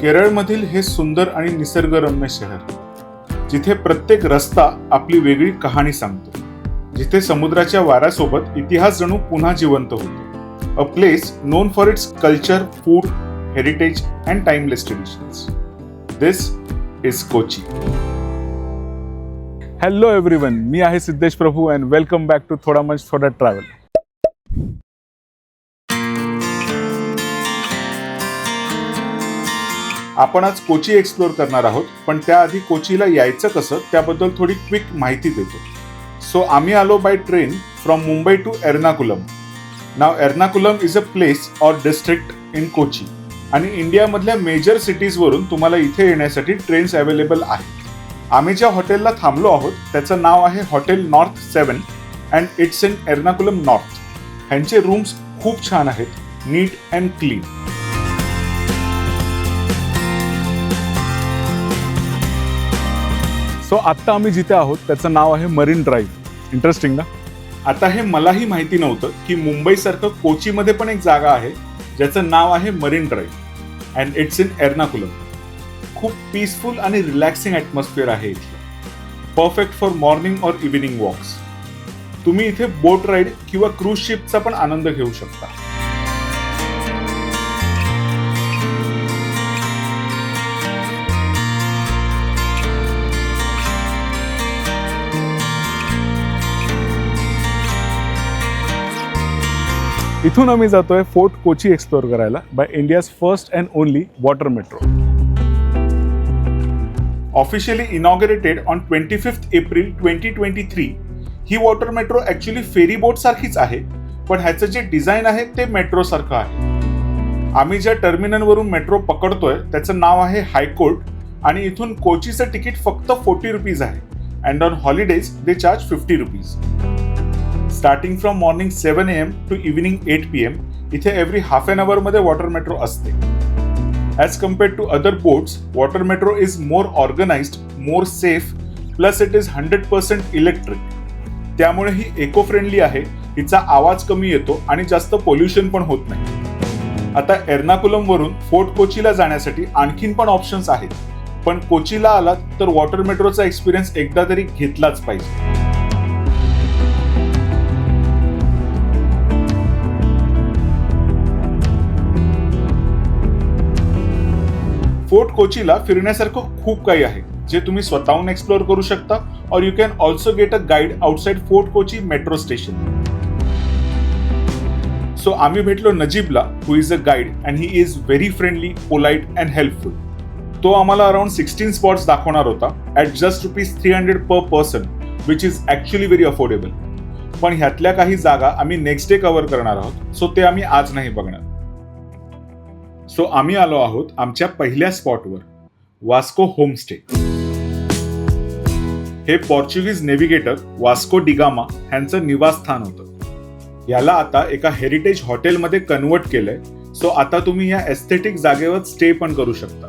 केरळमधील हे सुंदर आणि निसर्गरम्य शहर, जिथे प्रत्येक रस्ता आपली वेगळी कहाणी सांगतो, जिथे समुद्राच्या वाऱ्यासोबत इतिहास जणू पुन्हा जिवंत होतो. A place known for its culture, food, heritage and timeless traditions. This is Kochi. Hello everyone, मी आहे Siddhesh Prabhu and welcome back to थोडा मंच थोडा ट्रॅव्हल. आपण आज कोची एक्सप्लोर करणार आहोत, पण त्याआधी कोचीला यायचं कसं त्याबद्दल थोडी क्विक माहिती देतो. सो आम्ही आलो by train from Mumbai to Ernakulam. नाव Ernakulam is a place or district in Kochi, आणि इंडियामधल्या मेजर सिटीजवरून तुम्हाला इथे येण्यासाठी ट्रेन्स अवेलेबल आहेत. आम्ही ज्या हॉटेलला थांबलो आहोत त्याचं नाव आहे hotel north 7 and it's in Ernakulam north. ह्यांचे रूम्स खूप छान आहेत, नीट अँड क्लीन. सो आत्ता आम्ही जिथे आहोत त्याचं नाव आहे मरीन ड्राईव्ह. इंटरेस्टिंग ना? आता हे मलाही माहिती नव्हतं की मुंबईसारखं कोचीमध्ये पण एक जागा आहे ज्याचं नाव आहे marine drive and it's in Ernakulam. खूप पीसफुल आणि रिलॅक्सिंग ॲटमॉस्फिअर आहे इथलं. Perfect for morning or evening walks. तुम्ही इथे बोट राईड किंवा क्रूज शिपचा पण आनंद घेऊ शकता. इथून आम्ही जातोय फोर्ट कोची एक्सप्लोर करायला by India's first and only water metro. Officially inaugurated on 25 April 2023, ही water metro actually ferry boat सारखीच आहे, पण ह्याचं जे डिझाईन आहे ते मेट्रो सारखं आहे. आम्ही ज्या टर्मिनलवरून मेट्रो पकडतोय त्याचं नाव आहे हायकोर्ट, आणि इथून कोचीचं तिकीट फक्त 40 रुपीज आहे and on holidays they charge 50 rupees. Starting from morning 7 AM to evening 8 PM इथे एव्हरी हाफ एन अवर मध्ये वॉटर मेट्रो असते. As compared to other boats, water metro is more organised, more safe, plus it is 100% electric. त्यामुळे ही eco friendly आहे, हिचा आवाज कमी येतो आणि जास्त पोल्युशन पण होत नाही. आता एर्नाकुलम वरून फोर्ट कोचीला जाण्यासाठी आणखीन पण ऑप्शन्स आहेत, पण कोचीला आलात तर वॉटर मेट्रोचा एक्सपिरियन्स एकदा तरी घेतलाच पाहिजे. फोर्ट कोचीला फिरण्यासारखं खूप काही आहे जे तुम्ही स्वतःहून एक्सप्लोर करू शकता, or you can also get a guide outside Fort Kochi metro station. So आम्ही भेटलो नजीबला, who is a guide and he is very friendly, polite and helpful. तो आम्हाला अराउंड 16 स्पॉट्स दाखवणार होता at just ₹300 per person, which is actually very affordable. पण ह्यातल्या काही जागा आम्ही नेक्स्ट डे कव्हर करणार आहोत, सो ते आम्ही आज नाही बघणार. सो आम्ही आलो आहोत आमच्या पहिल्या स्पॉटवर, वास्को होमस्टे. हे पोर्चुगीज नेव्हिगेटर वास्को डिगामा यांचं निवासस्थान होतं. याला आता एका हेरिटेज हॉटेलमध्ये कन्वर्ट केलंय, सो आता तुम्ही या एस्थेटिक जागेवर स्टे पण करू शकता.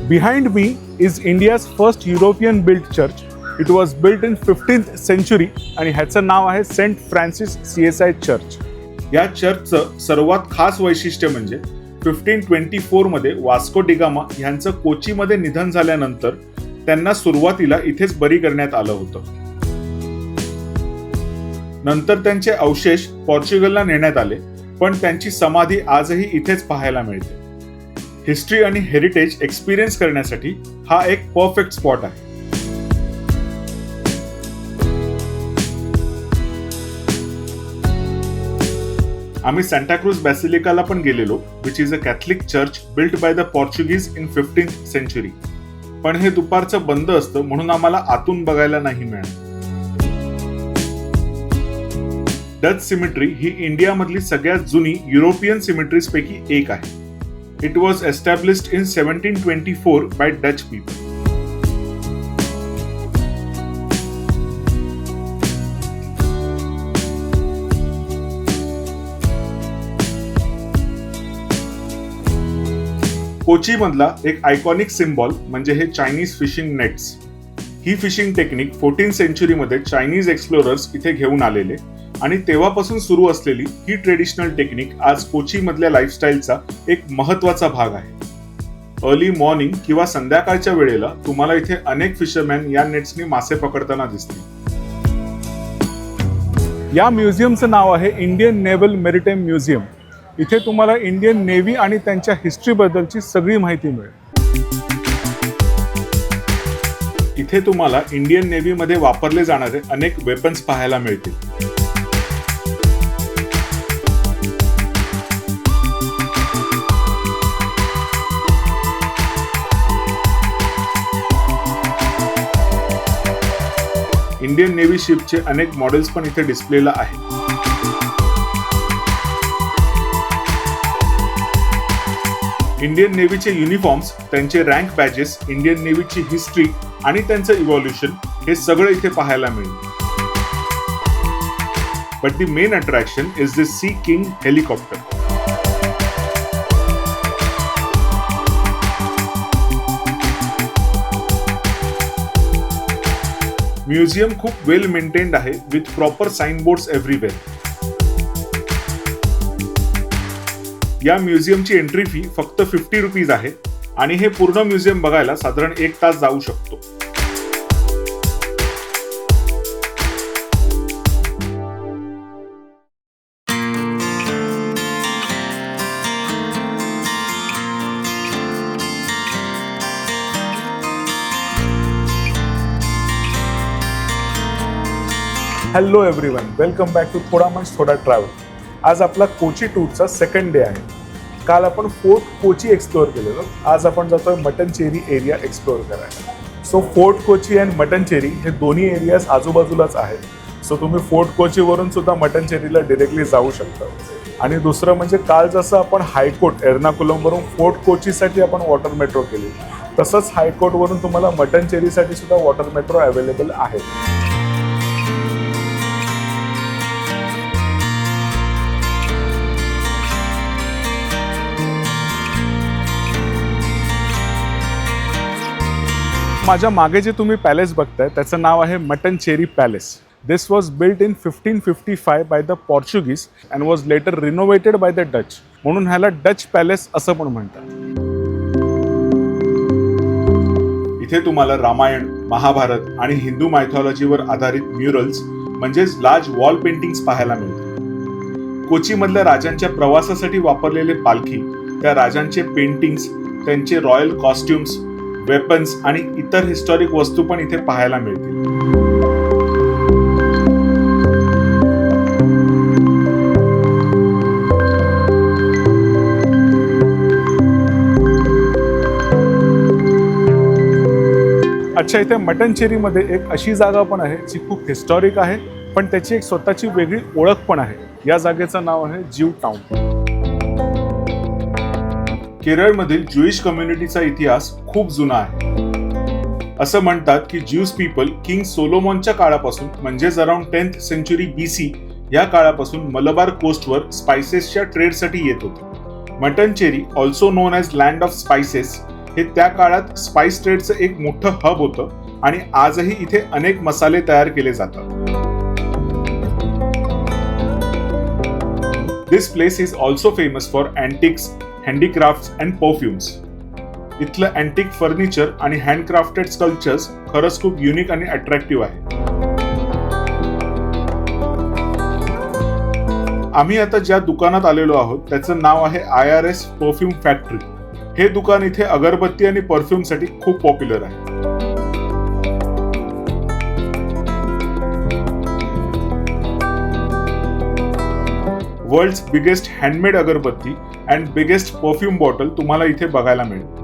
Behind me is India's first European built church. It was built in 15th century आणि ह्याचं नाव आहे सेंट फ्रान्सिस CSI चर्च. या चर्चचं सर्वात खास वैशिष्ट्य म्हणजे 1524 मध्ये वास्को डिगामा यांचं कोचीमध्ये निधन झाल्यानंतर त्यांना सुरुवातीला इथेच बरी करण्यात आलं होतं. नंतर त्यांचे अवशेष पोर्चुगलला नेण्यात आले, पण त्यांची समाधी आजही इथेच पाहायला मिळते. हिस्ट्री आणि हेरिटेज एक्सपिरियन्स करण्यासाठी हा एक परफेक्ट स्पॉट आहे. आम्ही सांताक्रूज बॅसिलिकाला पण गेलेलो, which is a Catholic church built by the Portuguese in 15th century. पण हे दुपारचं बंद असतं म्हणून आम्हाला आतून बघायला नाही मिळालं. डच सिमेट्री ही इंडियामधली सगळ्यात जुनी युरोपियन सिमेट्रीज पैकी एक आहे. It was established in 1724 by Dutch people. Kochi मधला एक आयकॉनिक सिम्बॉल म्हणजे हे चायनीज फिशिंग नेट्स. ही फिशिंग टेक्निक 14th century मध्ये चायनीज एक्सप्लोरर्स इथे घेऊन आलेले आणि तेव्हापासून सुरू असलेली ही ट्रेडिशनल टेक्निक आज कोची मधल्या लाईफस्टाईलचा एक महत्वाचा भाग आहे. अर्ली मॉर्निंग किंवा संध्याकाळच्या वेळेला तुम्हाला इथे अनेक फिशरमॅन या नेट्सनी मासे पकडताना दिसतील. या म्युझियमचं नाव आहे इंडियन नेव्हल मेरिटाईम म्युझियम. इथे तुम्हाला इंडियन नेव्ही आणि त्यांच्या हिस्ट्रीबद्दलची सगळी माहिती मिळेल. इथे तुम्हाला इंडियन नेव्हीमध्ये वापरले जाणारे अनेक वेपन्स पाहायला मिळतील. इंडियन नेव्ही शिपचे अनेक मॉडेल्स पण इथे डिस्प्लेला आहेत. इंडियन नेव्हीचे युनिफॉर्म्स, त्यांचे रँक बॅजेस, इंडियन नेव्हीची हिस्ट्री आणि त्यांचं इव्हॉल्युशन हे सगळं इथे पाहायला मिळेल. But the main attraction is the sea king helicopter. Museum खूप वेल मेंटेन्ड आहे विथ प्रॉपर साइनबोर्ड्स एव्हरीवेअर. या म्युझियमची एंट्री फी फक्त 50 रुपीज आहे आणि हे पूर्ण म्युझियम बघायला साधारण 1 तास जाऊ शकतो. Hello everyone, welcome back to थोडा मंच थोडा ट्रॅव्हल. आज आपला कोची टूरचा सेकंड डे आहे. काल आपण फोर्ट कोची एक्सप्लोअर केलेलो. आज आपण जातोय मटनचेरी एरिया एक्सप्लोअर करायला. सो फोर्ट कोची अँड मटनचेरी हे दोन्ही एरियाज आजूबाजूलाच आहेत. सो तुम्ही फोर्ट कोचीवरून सुद्धा मटनचेरीला डिरेक्टली जाऊ शकता. आणि दुसरं म्हणजे काल जसं आपण हायकोर्ट एर्नाकुलमवरून फोर्ट कोचीसाठी आपण वॉटर मेट्रो केली, तसंच हायकोर्टवरून तुम्हाला मटनचेरीसाठी सुद्धा वॉटर मेट्रो अवेलेबल आहे. माझ्या मागे जे तुम्ही पॅलेस बघताय त्याचं नाव आहे Mattancherry palace. This was built in 1555 by the Portuguese and was later renovated by the Dutch. म्हणून ह्याला डच पॅलेस असं पण म्हणतात. इथे तुम्हाला रामायण, महाभारत आणि हिंदू मायथॉलॉजीवर आधारित म्युरल्स म्हणजेच लार्ज वॉल पेंटिंग्स पाहायला मिळतील. कोचीमधल्या राजांच्या प्रवासासाठी वापरलेले पालखी, त्या राजांचे पेंटिंग्स, त्यांचे रॉयल कॉस्ट्युम्स, वेपन्स आणि इतर हिस्टॉरिक वस्तू पण इथे पाहायला मिळतील. अच्छा, इथे मटनचेरीमध्ये एक अशी जागा पण आहे जी खूप हिस्टॉरिक आहे, पण त्याची एक स्वतःची वेगळी ओळख पण आहे. या जागेचं नाव आहे ज्यू टाउन. केरळमधील ज्यूइश कम्युनिटीचा इतिहास खूप जुना आहे. असं म्हणतात की ज्यूस पीपल किंग सोलोमॉनच्या काळापासून म्हणजेच अराउंड 10th सेंचुरी BC या काळापासून मलबार कोस्टवर स्पायसेसच्या ट्रेडसाठी येत होते. Mattancherry, also known as land of spices, हे त्या काळात स्पाइस ट्रेडचं एक मोठं हब होतं आणि आजही इथे अनेक मसाले तयार केले जातात. This place is also famous for antiques, handicrafts and perfumes. इथलं अँटिक फर्निचर आणि हँडक्राफ्टेड स्कल्पचर्स खरंच खूप युनिक आणि अट्रॅक्टिव्ह आहे. आम्ही आता ज्या दुकानात आलेलो आहोत त्याचं नाव आहे IRS परफ्यूम फॅक्टरी. हे दुकान इथे अगरबत्ती आणि परफ्यूमसाठी खूप पॉप्युलर आहे. वर्ल्ड्स बिगेस्ट हँडमेड अगरबत्ती अँड बिगेस्ट परफ्यूम बॉटल तुम्हाला इथे बघायला मिळेल.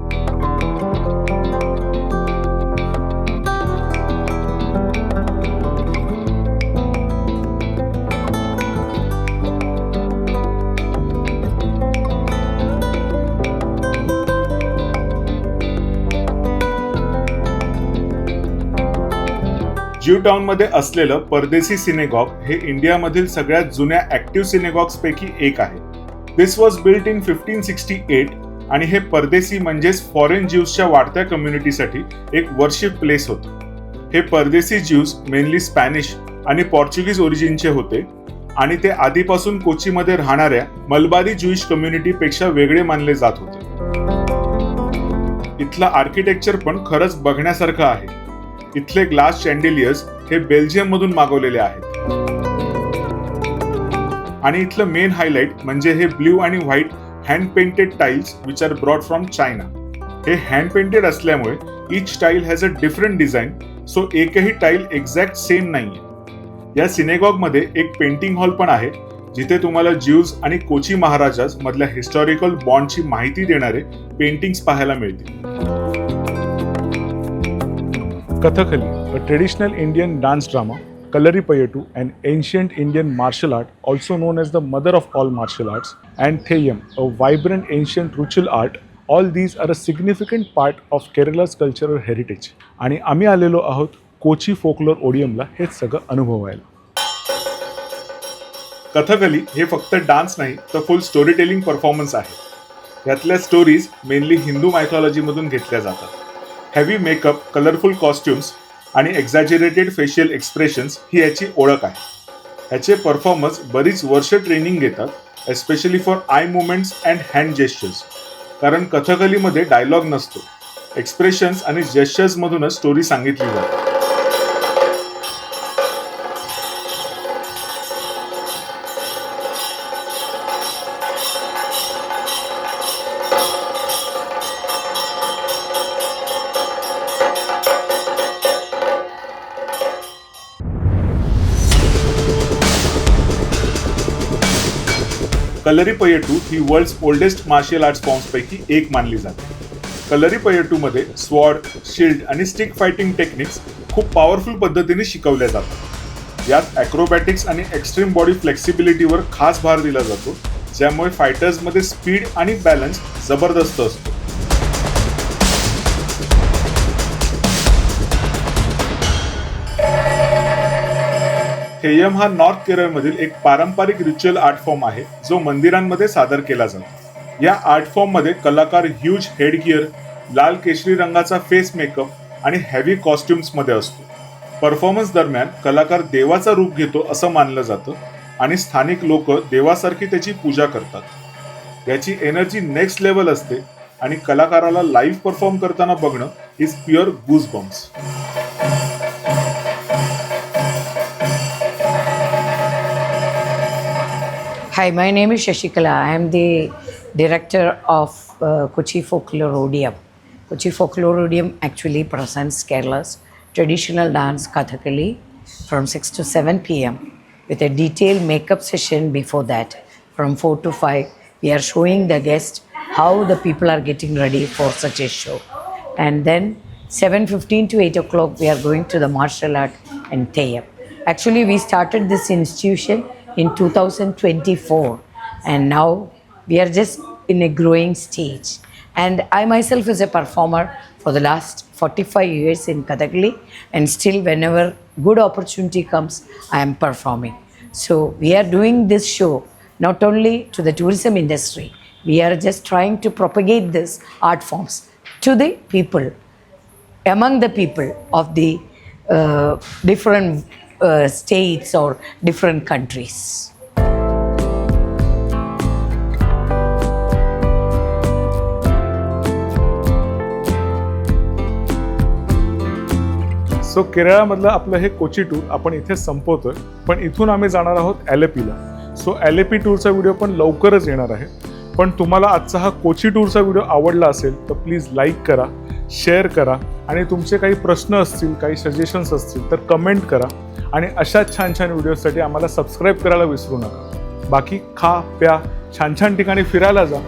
ज्यू टाउन मध्ये असलेलं परदेसी सिनेगॉग हे इंडियामधील सगळ्यात जुन्या ऍक्टिव्ह सिनेगॉग्स पैकी एक आहे. दिस वॉज बिल्ट इन 1568 आणि हे परदेसी म्हणजेच फॉरेन ज्यूजच्या वाढत्या कम्युनिटीसाठी एक वर्शिप प्लेस होतं. हे परदेसी ज्यूज मेनली स्पॅनिश आणि पोर्चुगीज ओरिजिनचे होते आणि ते आधीपासून कोचीमध्ये राहणाऱ्या मलबारी ज्यूइश कम्युनिटीपेक्षा वेगळे मानले जात होते. इथलं आर्किटेक्चर पण खरंच बघण्यासारखं आहे. इथले ग्लास चॅन्डेलियर्स हे बेल्जियम मधून मागवलेले आहेत. आणि इथलं मेन हायलाइट म्हणजे हे ब्ल्यू आणि white hand painted tiles which are brought from China. हे हँड पेंटेड असल्यामुळे each tile has a different design, so एकही टाईल एक्झॅक्ट सेम नाहीये. या सिनेगॉग मध्ये एक पेंटिंग हॉल पण आहे, जिथे तुम्हाला ज्यूज आणि कोची महाराजास मधल्या हिस्टॉरिकल बॉन्डची माहिती देणारे पेंटिंग्स पाहायला मिळतील. Kathakali, a traditional Indian dance drama, Kalaripayattu, an ancient Indian martial art also known as the mother of all martial arts, and Theyyam, a vibrant ancient ritual art. All these are a significant part of Kerala's cultural heritage. आणि आम्ही आलेलो आहोत Kochi folklore ओडियमला हे सगळं अनुभवायला. कथकली हे फक्त dance नाही तर फुल स्टोरी टेलिंग परफॉर्मन्स आहे. यातल्या स्टोरीज मेनली हिंदू मायथॉलॉजी मधून घेतल्या जातात. हेवी मेकअप, कलरफुल कॉस्ट्युम्स आणि एक्झॅजरेटेड फेशियल एक्सप्रेशन्स ही याची ओळख आहे. ह्याचे परफॉर्मर्स बरीच वर्ष ट्रेनिंग घेतात, especially for I movements and hand gestures. कारण कथकलीमध्ये डायलॉग नसतो, एक्सप्रेशन्स आणि जेस्चर्स मधूनच स्टोरी सांगितली जाते. कलरीपयट्टू ही वर्ल्ड्स ओल्डेस्ट मार्शियल आर्ट्स फॉर्म्सपैकी एक मानली जाते. कलरीपयट्टूमध्ये स्वॉर्ड, शिल्ड आणि स्टिक फायटिंग टेक्निक्स खूप पॉवरफुल पद्धतीने शिकवल्या जातात. यात ॲक्रोबॅटिक्स आणि एक्स्ट्रीम बॉडी फ्लेक्सिबिलिटीवर खास भर दिला जातो, ज्यामुळे फायटर्समध्ये स्पीड आणि बॅलन्स जबरदस्त असतो. थेयम हा नॉर्थ केरळमधील एक पारंपरिक रिच्युअल आर्ट फॉर्म आहे, जो मंदिरांमध्ये सादर केला जातो. या आर्ट फॉर्ममध्ये कलाकार ह्यूज हेडगिअर, लाल केशरी रंगाचा फेस मेकअप आणि हेवी कॉस्ट्युम्समध्ये असतो. परफॉर्मन्स दरम्यान कलाकार देवाचा रूप घेतो असं मानलं जातं आणि स्थानिक लोक देवासारखी त्याची पूजा करतात. याची एनर्जी नेक्स्ट लेवल असते आणि कलाकाराला लाईव्ह परफॉर्म करताना बघणं is pure goosebumps. Hi, my name is Shashikala. I am the director of Kochi Folklore Odium. Kochi Folklore Odium actually presents Kerala's traditional dance Kathakali from 6 to 7 p.m. with a detailed makeup session before that. From 4 to 5, we are showing the guests how the people are getting ready for such a show. And then 7:15 to 8 o'clock, we are going to the martial art and Theyyam. Actually, we started this institution in 2024 and now we are just in a growing stage, and I myself is a performer for the last 45 years in Kathakali, and still whenever good opportunity comes I am performing. So we are doing this show not only to the tourism industry, we are just trying to propagate this art forms to the people, among the people of the different states or different countries. So केरळामधलं आपलं हे Kochi tour आपण इथे संपवतोय, पण इथून आम्ही जाणार आहोत एलेपीला. सो एलेपी टूरचा व्हिडिओ पण लवकरच येणार आहे. पण तुम्हाला आजचा हा कोची टूरचा व्हिडिओ आवडला असेल तर प्लीज लाईक करा, शेअर करा आणि तुमचे काही प्रश्न असतील, काही सजेशन्स असतील तर कमेंट करा. आणि अशा छान छान व्हिडिओसाठी आम्हाला सबस्क्राईब करायला विसरू नका. बाकी खा प्या, छान छान ठिकाणी फिरायला जा,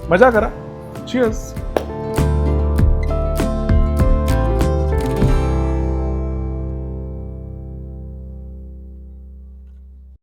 मजा करा. चिअर्स.